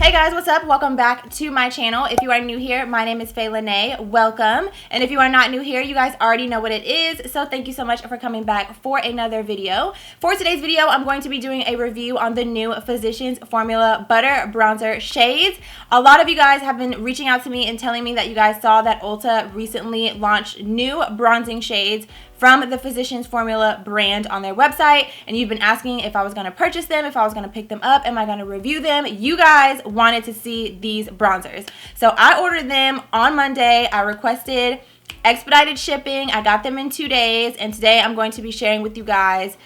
Hey guys, what's up? Welcome back to my channel. If you are new here, my name is Fayy Lenee. Welcome. And if you are not new here, you guys already know what it is. So thank you so much for coming back for another video. For today's video, I'm going to be doing a review on the new Physicians Formula Butter Bronzer shades. A lot of you guys have been reaching out to me and telling me that you guys saw that Ulta recently launched new bronzing shades from the Physicians Formula brand on their website, and you've been asking if I was going to purchase them, if I was going to pick them up, am I going to review them? You guys wanted to see these bronzers. So I ordered them on Monday. I requested expedited shipping. I got them in 2 days, and today I'm going to be sharing with you guys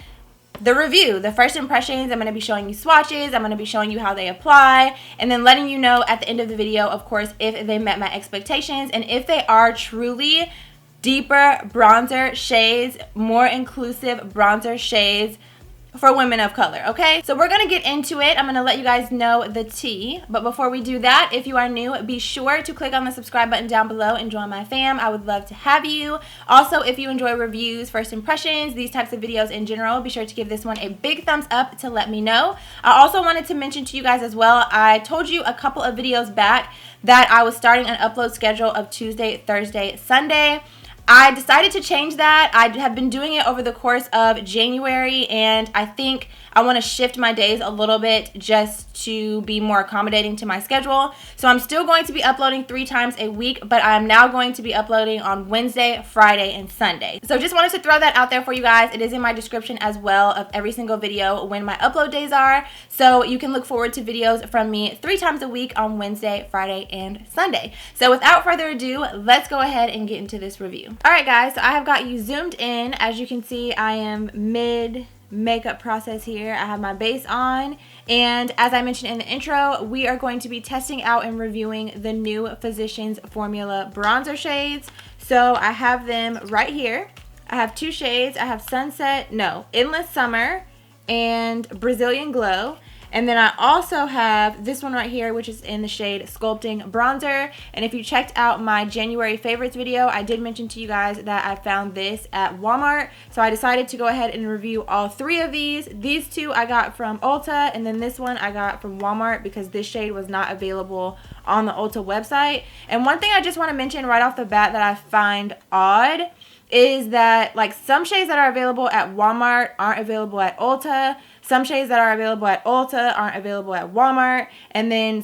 the review, the first impressions. I'm going to be showing you swatches. I'm going to be showing you how they apply, and then letting you know at the end of the video, of course, if they met my expectations and if they are truly deeper bronzer shades, more inclusive bronzer shades for women of color, okay? So we're gonna get into it. I'm gonna let you guys know the tea. But before we do that, if you are new, be sure to click on the subscribe button down below and join my fam. I would love to have you. Also, if you enjoy reviews, first impressions, these types of videos in general, be sure to give this one a big thumbs up to let me know. I also wanted to mention to you guys as well, I told you a couple of videos back that I was starting an upload schedule of Tuesday, Thursday, Sunday. I decided to change that. I have been doing it over the course of January, and I think I want to shift my days a little bit just to be more accommodating to my schedule. So I'm still going to be uploading 3 times a week, but I'm now going to be uploading on Wednesday, Friday, and Sunday. So just wanted to throw that out there for you guys. It is in my description as well of every single video when my upload days are. So you can look forward to videos from me 3 times a week on Wednesday, Friday, and Sunday. So without further ado, let's go ahead and get into this review. Alright guys, so I have got you zoomed in. As you can see, I am mid makeup process here. I have my base on, and as I mentioned in the intro, we are going to be testing out and reviewing the new Physicians Formula bronzer shades. So I have them right here. I have 2 shades. I have Endless Summer and Brazilian Glow. And then I also have this one right here, which is in the shade Sculpting Bronzer. And if you checked out my January favorites video, I did mention to you guys that I found this at Walmart. So I decided to go ahead and review all 3 of these. These 2 I got from Ulta, and then this one I got from Walmart because this shade was not available on the Ulta website. And one thing I just want to mention right off the bat that I find odd is that like some shades that are available at Walmart aren't available at Ulta. Some shades that are available at Ulta aren't available at Walmart. And then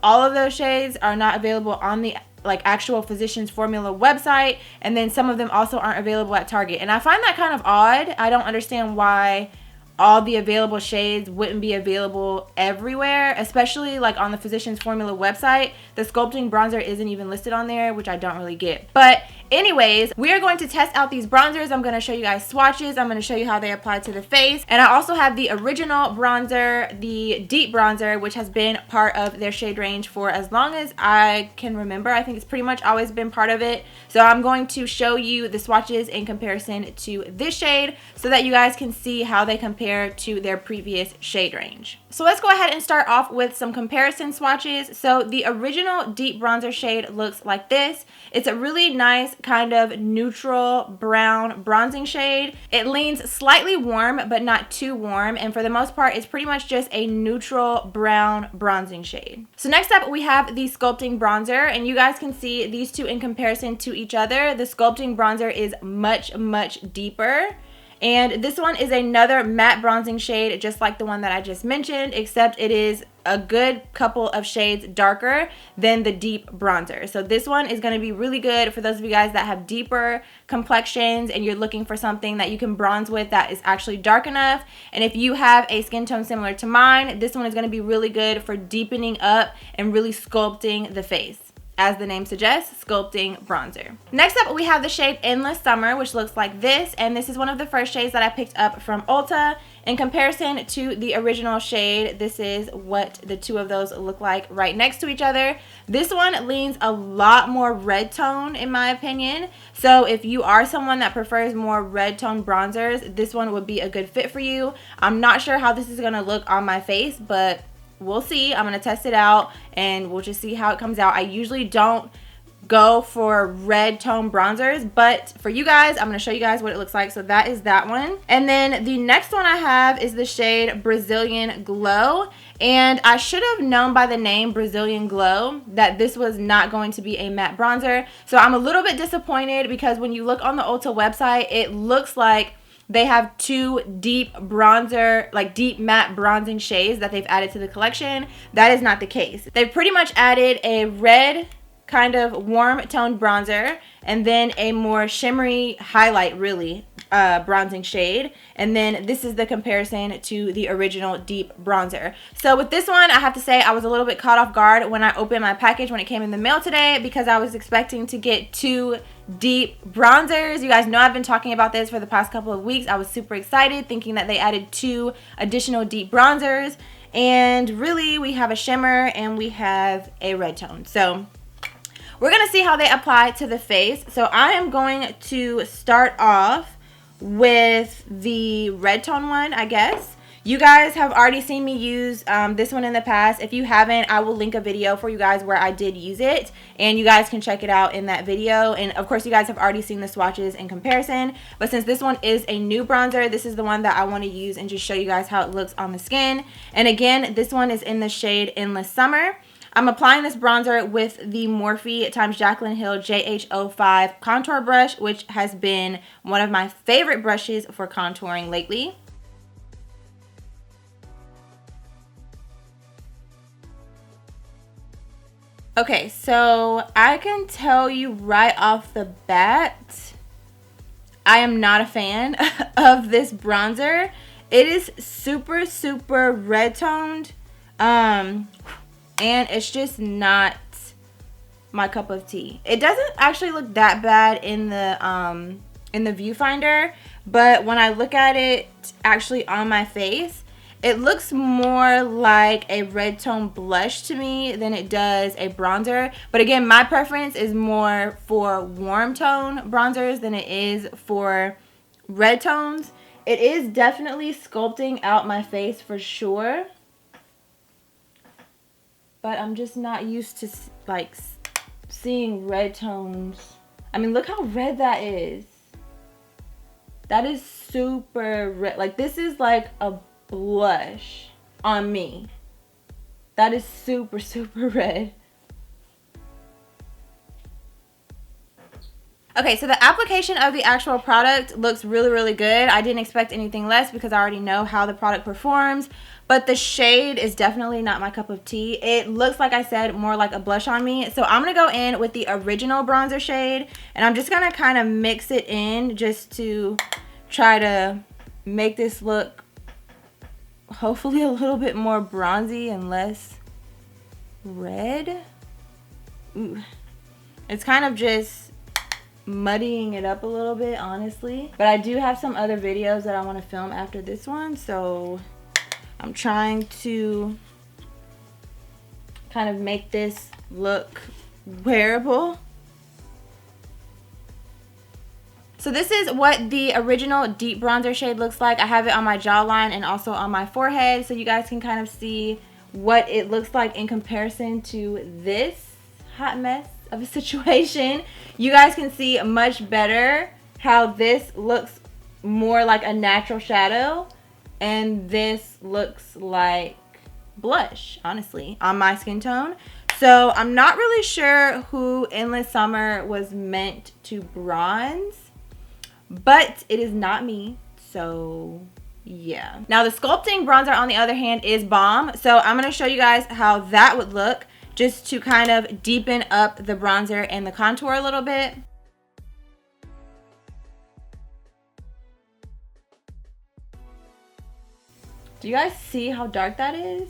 all of those shades are not available on the actual Physicians Formula website. And then some of them also aren't available at Target. And I find that kind of odd. I don't understand why all the available shades wouldn't be available everywhere, especially like on the Physicians Formula website. The Sculpting Bronzer isn't even listed on there, which I don't really get. But anyways, we are going to test out these bronzers. I'm going to show you guys swatches. I'm going to show you how they apply to the face. And I also have the original bronzer, the deep bronzer, which has been part of their shade range for as long as I can remember. I think it's pretty much always been part of it. So I'm going to show you the swatches in comparison to this shade so that you guys can see how they compare to their previous shade range. So let's go ahead and start off with some comparison swatches. So the original deep bronzer shade looks like this. It's a really nice kind of neutral brown bronzing shade. It leans slightly warm but not too warm, and for the most part it's pretty much just a neutral brown bronzing shade. So next up we have the Sculpting Bronzer, and you guys can see these 2 in comparison to each other. The Sculpting Bronzer is much deeper. And this one is another matte bronzing shade, just like the one that I just mentioned, except it is a good couple of shades darker than the deep bronzer. So this one is going to be really good for those of you guys that have deeper complexions and you're looking for something that you can bronze with that is actually dark enough. And if you have a skin tone similar to mine, this one is going to be really good for deepening up and really sculpting the face. As the name suggests, Sculpting Bronzer. Next up, we have the shade Endless Summer, which looks like this, and this is one of the first shades that I picked up from Ulta. In comparison to the original shade, this is what the 2 of those look like right next to each other. This one leans a lot more red tone in my opinion. So if you are someone that prefers more red tone bronzers, this one would be a good fit for you. I'm not sure how this is going to look on my face, but we'll see. I'm going to test it out and we'll just see how it comes out. I usually don't go for red tone bronzers, but for you guys, I'm going to show you guys what it looks like. So that is that one. And then the next one I have is the shade Brazilian Glow. And I should have known by the name Brazilian Glow that this was not going to be a matte bronzer. So I'm a little bit disappointed because when you look on the Ulta website, it looks like they have two deep bronzer, like deep matte bronzing shades that they've added to the collection. That is not the case. They've pretty much added a red kind of warm toned bronzer and then a more shimmery highlight, really bronzing shade, and then this is the comparison to the original deep bronzer. So with this one, I have to say I was a little bit caught off guard when I opened my package when it came in the mail today, because I was expecting to get two deep bronzers. You guys know I've been talking about this for the past couple of weeks. I was super excited thinking that they added two additional deep bronzers, and really we have a shimmer and we have a red tone. So we're gonna see how they apply to the face. So I am going to start off with the red tone one, I guess. You guys have already seen me use this one in the past. If you haven't, I will link a video for you guys where I did use it, and you guys can check it out in that video. And of course, you guys have already seen the swatches in comparison, but since this one is a new bronzer, this is the one that I want to use and just show you guys how it looks on the skin. And again, this one is in the shade Endless Summer. I'm applying this bronzer with the Morphe x Jaclyn Hill JH05 contour brush, which has been one of my favorite brushes for contouring lately. Okay, so I can tell you right off the bat, I am not a fan of this bronzer. It is super, super red toned. And it's just not my cup of tea. It doesn't actually look that bad in the viewfinder, but when I look at it actually on my face, it looks more like a red tone blush to me than it does a bronzer. But again, my preference is more for warm tone bronzers than it is for red tones. It is definitely sculpting out my face for sure, but I'm just not used to like seeing red tones. I mean, look how red that is. That is super red. Like, this is like a blush on me. That is super, super red. Okay, so the application of the actual product looks really, really good. I didn't expect anything less because I already know how the product performs, but the shade is definitely not my cup of tea. It looks, like I said, more like a blush on me. So I'm going to go in with the original bronzer shade, and I'm just going to kind of mix it in just to try to make this look hopefully a little bit more bronzy and less red. Ooh. It's kind of just muddying it up a little bit, honestly, but I do have some other videos that I want to film after this one, so I'm trying to kind of make this look wearable. So this is what the original deep bronzer shade looks like. I have it on my jawline and also on my forehead, so you guys can kind of see what it looks like in comparison to this hot mess of a situation. You guys can see much better how this looks more like a natural shadow and this looks like blush, honestly, on my skin tone. So I'm not really sure who Endless Summer was meant to bronze, but it is not me, so yeah. Now the sculpting bronzer, on the other hand, is bomb, so I'm going to show you guys how that would look just to kind of deepen up the bronzer and the contour a little bit. Do you guys see how dark that is?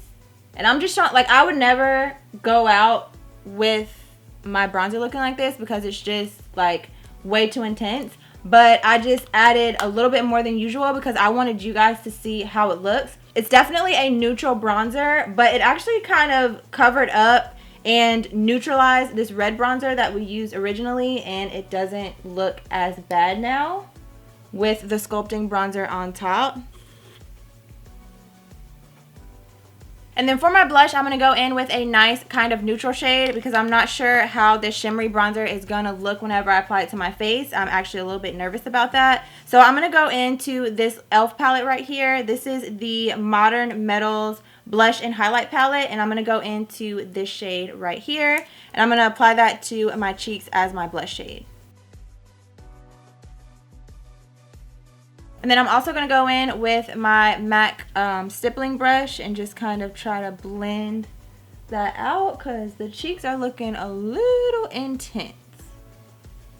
And I'm just showing, like, I would never go out with my bronzer looking like this because it's just like way too intense. But I just added a little bit more than usual because I wanted you guys to see how it looks. It's definitely a neutral bronzer, but it actually kind of covered up and neutralized this red bronzer that we used originally, and it doesn't look as bad now with the sculpting bronzer on top. And then for my blush, I'm going to go in with a nice kind of neutral shade because I'm not sure how this shimmery bronzer is going to look whenever I apply it to my face. I'm actually a little bit nervous about that. So I'm going to go into this e.l.f. palette right here. This is the Modern Metals Blush and Highlight palette. And I'm going to go into this shade right here. And I'm going to apply that to my cheeks as my blush shade. And then I'm also going to go in with my MAC stippling brush and just kind of try to blend that out because the cheeks are looking a little intense.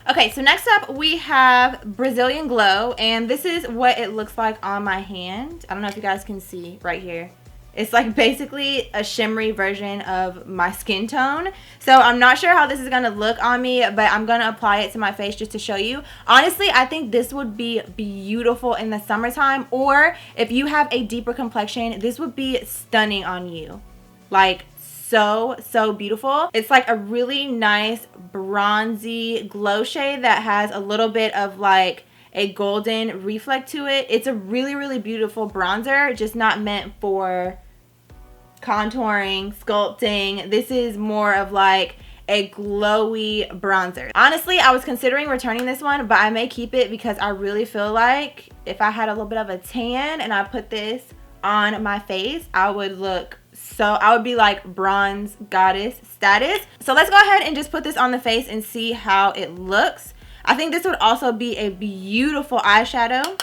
Okay, so next up we have Brazilian Glow, and this is what it looks like on my hand. I don't know if you guys can see right here. It's like basically a shimmery version of my skin tone. So I'm not sure how this is going to look on me, but I'm going to apply it to my face just to show you. Honestly, I think this would be beautiful in the summertime, or if you have a deeper complexion, this would be stunning on you. Like so beautiful. It's like a really nice bronzy glow shade that has a little bit of like a golden reflect to it. It's a really beautiful bronzer, just not meant for contouring, sculpting. This is more of like a glowy bronzer. Honestly, I was considering returning this one, but I may keep it because I really feel like if I had a little bit of a tan and I put this on my face, I would be like bronze goddess status. So let's go ahead and just put this on the face and see how it looks. I think this would also be a beautiful eyeshadow.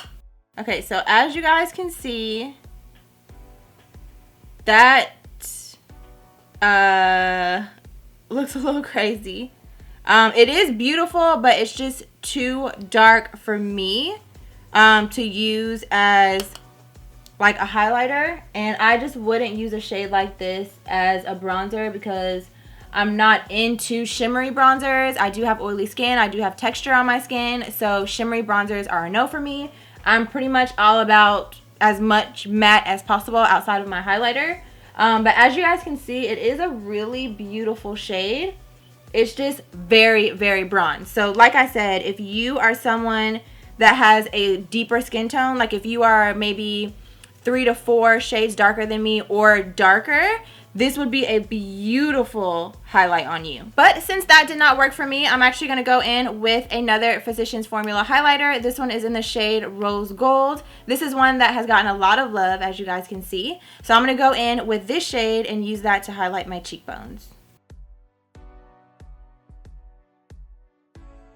Okay, so as you guys can see, that looks a little crazy. It is beautiful, but it's just too dark for me to use as like a highlighter, and I just wouldn't use a shade like this as a bronzer because I'm not into shimmery bronzers. I do have oily skin. I do have texture on my skin, so shimmery bronzers are a no for me. I'm pretty much all about as much matte as possible outside of my highlighter. But as you guys can see, it is a really beautiful shade. It's just very bronze. So like I said, if you are someone that has a deeper skin tone, like if you are maybe 3 to 4 shades darker than me or darker, this would be a beautiful highlight on you. But since that did not work for me, I'm actually going to go in with another Physicians Formula highlighter. This one is in the shade Rose Gold. This is one that has gotten a lot of love, as you guys can see. So I'm going to go in with this shade and use that to highlight my cheekbones.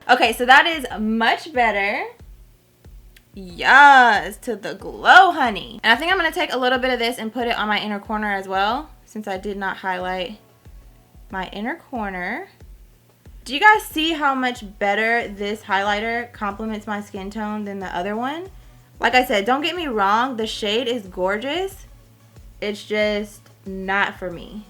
Okay, so that is much better. Yes, to the glow, honey. And I think I'm going to take a little bit of this and put it on my inner corner as well, since I did not highlight my inner corner. Do you guys see how much better this highlighter complements my skin tone than the other one? Like I said, don't get me wrong, the shade is gorgeous. It's just not for me.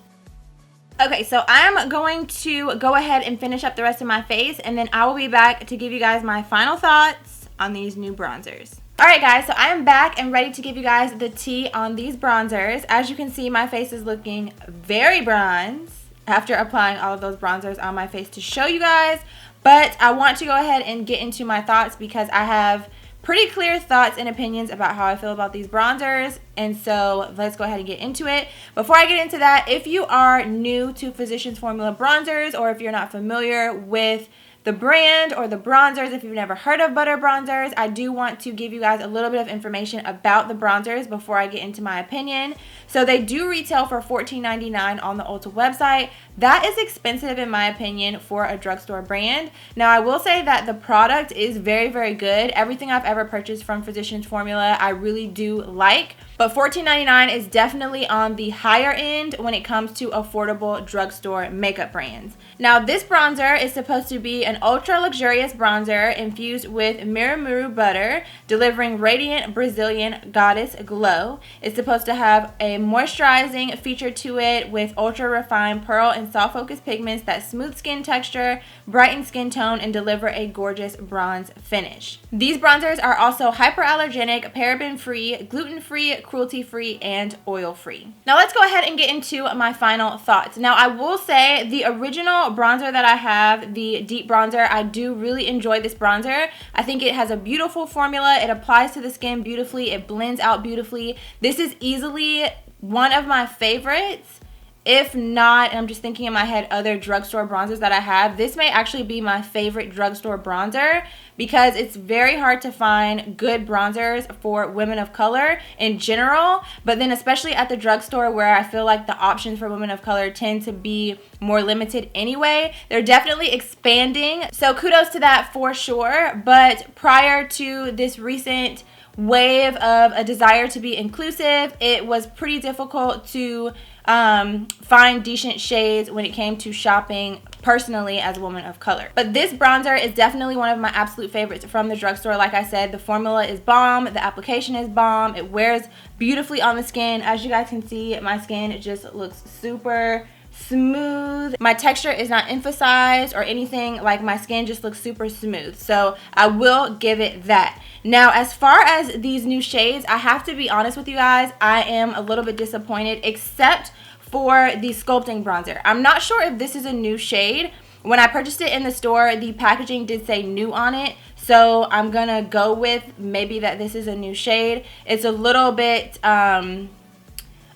Okay, so I'm going to go ahead and finish up the rest of my face, and then I will be back to give you guys my final thoughts on these new bronzers. Alright guys, so I am back and ready to give you guys the tea on these bronzers. As you can see, my face is looking very bronze after applying all of those bronzers on my face to show you guys. But I want to go ahead and get into my thoughts because I have pretty clear thoughts and opinions about how I feel about these bronzers. And so let's go ahead and get into it. Before I get into that, if you are new to Physicians Formula bronzers, or if you're not familiar with the brand or the bronzers, if you've never heard of butter bronzers, I do want to give you guys a little bit of information about the bronzers before I get into my opinion. So they do retail for $14.99 on the Ulta website. That is expensive in my opinion for a drugstore brand. Now I will say that the product is very good. Everything I've ever purchased from Physicians Formula I really do like. But $14.99 is definitely on the higher end when it comes to affordable drugstore makeup brands. Now this bronzer is supposed to be an ultra luxurious bronzer infused with Miramuru butter, delivering radiant Brazilian goddess glow. It's supposed to have a moisturizing feature to it with ultra refined pearl and soft focus pigments that smooth skin texture, brighten skin tone, and deliver a gorgeous bronze finish. These bronzers are also hyperallergenic, paraben-free, gluten-free, cruelty-free, and oil-free. Now let's go ahead and get into my final thoughts. Now I will say the original bronzer that I have, the deep bronzer, I do really enjoy this bronzer. I think it has a beautiful formula. It applies to the skin beautifully. It blends out beautifully. This is easily one of my favorites. If not, and I'm just thinking in my head other drugstore bronzers that I have, this may actually be my favorite drugstore bronzer because it's very hard to find good bronzers for women of color in general, but then especially at the drugstore where I feel like the options for women of color tend to be more limited anyway. They're definitely expanding, so kudos to that for sure. But prior to this recent wave of a desire to be inclusive, it was pretty difficult to find decent shades when it came to shopping personally as a woman of color. But this bronzer is definitely one of my absolute favorites from the drugstore. Like I said, the formula is bomb, the application is bomb, it wears beautifully on the skin. As you guys can see, my skin, it just looks super smooth. My texture is not emphasized or anything, like my skin just looks super smooth, so I will give it that. Now, as far as these new shades, I have to be honest with you guys, I am a little bit disappointed, except for the sculpting bronzer. I'm not sure if this is a new shade. When I purchased it in the store, the packaging did say new on it, so I'm gonna go with maybe that this is a new shade. It's a little bit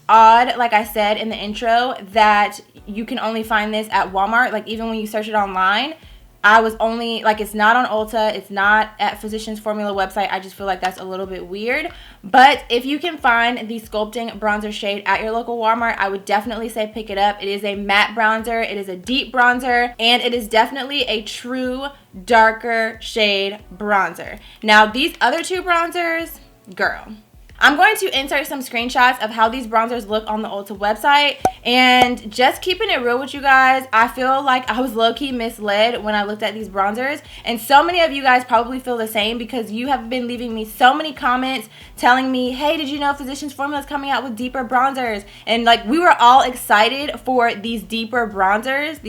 odd, like I said in the intro, that you can only find this at Walmart. Like, even when you search it online, I was only, like, it's not on Ulta, it's not at Physicians Formula website. I just feel like that's a little bit weird. But if you can find the sculpting bronzer shade at your local Walmart, I would definitely say pick it up. It is a matte bronzer, it is a deep bronzer, and it is definitely a true darker shade bronzer. Now, these other two bronzers, girl. I'm going to insert some screenshots of how these bronzers look on the Ulta website, and just keeping it real with you guys, I feel like I was low-key misled when I looked at these bronzers, and so many of you guys probably feel the same because you have been leaving me so many comments telling me, hey, did you know Physicians Formula is coming out with deeper bronzers? And like, we were all excited for these deeper bronzers,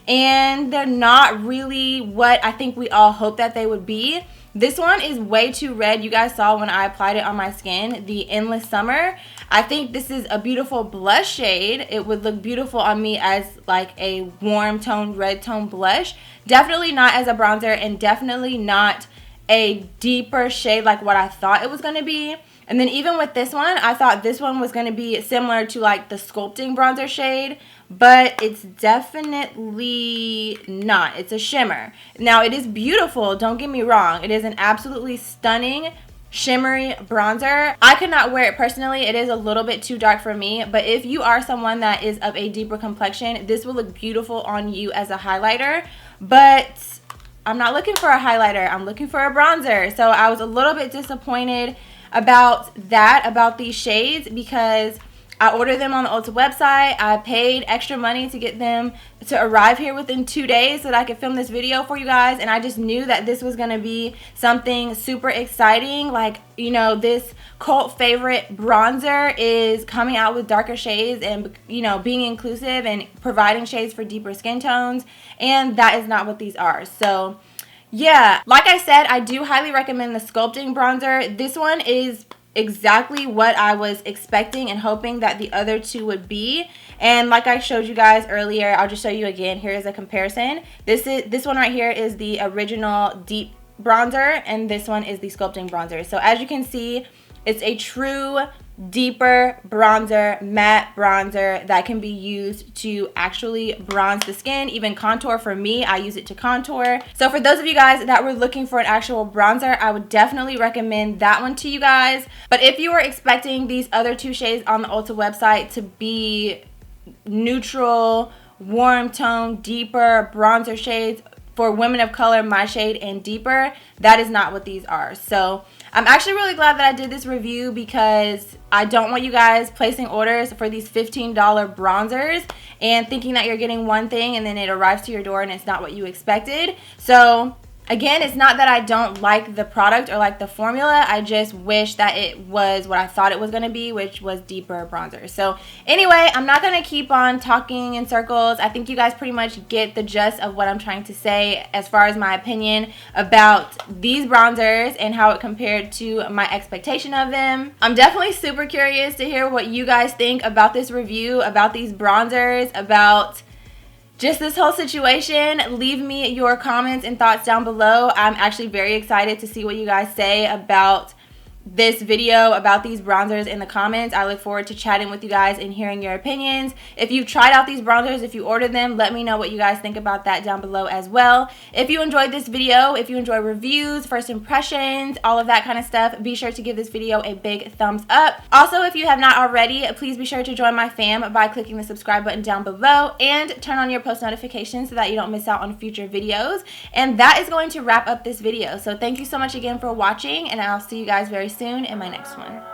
and they're not really what I think we all hoped that they would be. This one is way too red. You guys saw when I applied it on my skin, the Endless Summer. I think this is a beautiful blush shade. It would look beautiful on me as like a warm tone, red tone blush. Definitely not as a bronzer, and definitely not a deeper shade like what I thought it was going to be. And then even with this one, I thought this one was going to be similar to like the sculpting bronzer shade, but it's definitely not. It's a shimmer. Now, it is beautiful, don't get me wrong. It is an absolutely stunning shimmery bronzer. I could not wear it personally. It is a little bit too dark for me, but if you are someone that is of a deeper complexion, this will look beautiful on you as a highlighter. But I'm not looking for a highlighter, I'm looking for a bronzer. So I was a little bit disappointed about that, about these shades, because I ordered them on the Ulta website. I paid extra money to get them to arrive here within 2 days so that I could film this video for you guys, and I just knew that this was going to be something super exciting. Like, you know, this cult favorite bronzer is coming out with darker shades and, you know, being inclusive and providing shades for deeper skin tones, and that is not what these are. So yeah, like I said, I do highly recommend the sculpting bronzer. This one is exactly what I was expecting and hoping that the other two would be. And like I showed you guys earlier, I'll just show you again. Here is a comparison. This one right here is the original deep bronzer, and this one is the sculpting bronzer. So as you can see, it's a true deeper bronzer, matte bronzer that can be used to actually bronze the skin, even contour. For me, I use it to contour. So for those of you guys that were looking for an actual bronzer, I would definitely recommend that one to you guys. But if you were expecting these other two shades on the Ulta website to be neutral, warm tone, deeper bronzer shades for women of color, my shade and deeper, that is not what these are. So I'm actually really glad that I did this review, because I don't want you guys placing orders for these $15 bronzers and thinking that you're getting one thing and then it arrives to your door and it's not what you expected. So again, it's not that I don't like the product or like the formula. I just wish that it was what I thought it was going to be, which was deeper bronzer. So anyway, I'm not going to keep on talking in circles. I think you guys pretty much get the gist of what I'm trying to say as far as my opinion about these bronzers and how it compared to my expectation of them. I'm definitely super curious to hear what you guys think about this review, about these bronzers, about just this whole situation. Leave me your comments and thoughts down below. I'm actually very excited to see what you guys say about this video about these bronzers in the comments. I look forward to chatting with you guys and hearing your opinions. If you've tried out these bronzers, if you ordered them, let me know what you guys think about that down below as well. If you enjoyed this video, if you enjoy reviews, first impressions, all of that kind of stuff, be sure to give this video a big thumbs up. Also, if you have not already, please be sure to join my fam by clicking the subscribe button down below and turn on your post notifications so that you don't miss out on future videos. And that is going to wrap up this video. So thank you so much again for watching, and I'll see you guys very soon in my next one.